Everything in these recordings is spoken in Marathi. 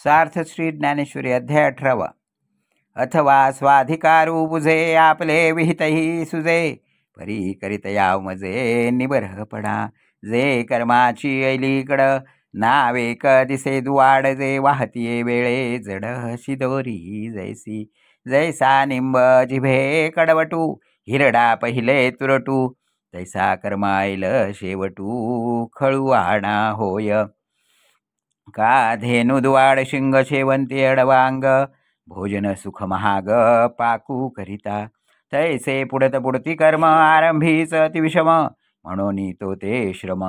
सार्थ श्री ज्ञानेश्वरी अध्याय 18. अथवा स्वाधिकारू बुझे आपले विहितही सुजे, परी करीत याव मजे निबरपणा. जे कर्माची ऐलीकड नावे दिसे दुवाड, जे वाहतीये वेळे जड शिदोरी जैसी. जैसा निंब जिभे कडवटू, हिरडा पहिले तुरटू, तैसा कर्माईल शेवटू खळुवाणा होय. का धेनु दुवाड शिंग शेवंती अडवांग, भोजन सुख महाग पाकू करिता. तैसे पुढत पुढती कर्म आरंभीच अतिविषम, म्हणून तो ते श्रम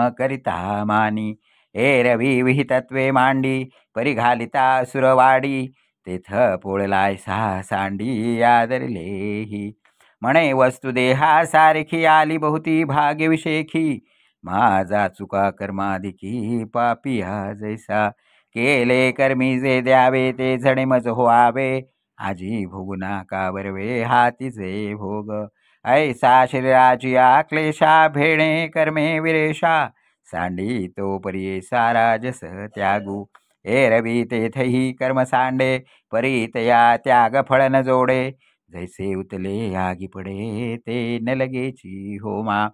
करिता मानी. एरवी विहितत्वे मांडी, परी घालिता सुरवाडी, तेथ पोळलाय सा सांडी आदरलेही. म्हणे वस्तु देहा सारखी, आली बहुती भाग्यविषेखी. माझा चुका कर्माधिकी पापिया जैसा. केले कर्मी जे द्यावे, ते झणे मज व्हावे. आजी भोगुना का बरवे, हातीचे भोग. ऐसा शरीराची आक्लेशा, भेणे कर्मे विरेशा. सांडी तो परी सारा जस त्यागू. एरवी तेथही कर्म सांडे, परी तया त्याग फळ न जोडे. जैसे उतले आगी पडे, ते न लगेची होमा.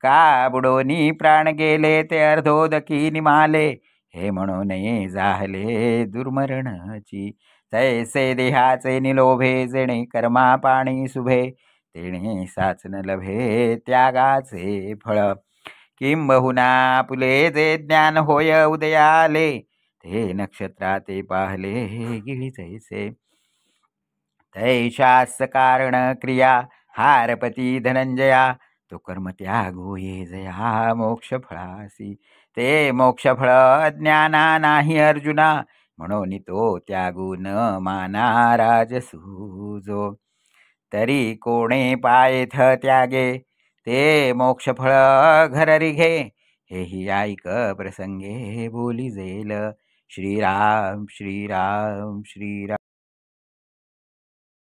का बुडोनी प्राण गेले, ते अर्धोदकी निमाले. हे म्हणून जाहले दुर्मरणची. तैसे देहाचे निलोभे, जेणे कर्मा पाणी शुभे. तेणे साचन लभे त्यागाचे फळ. किंबहुना पुले जे ज्ञान होय उदयाले, ते नक्षत्रा ते पाहले गिळी जैसे. तैशास कारण क्रिया हारपती धनंजया, तो कर्म त्यागो ये जया मोक्ष फळासी. ते मोक्ष फळ ज्ञाना नाही अर्जुना, म्हणून तो त्यागू न माना राजसूजो. तरी कोणे पायथ त्यागे, ते मोक्ष फळ घररी घे. हेही ऐक प्रसंगे बोली जेल. श्रीराम श्रीराम श्रीराम.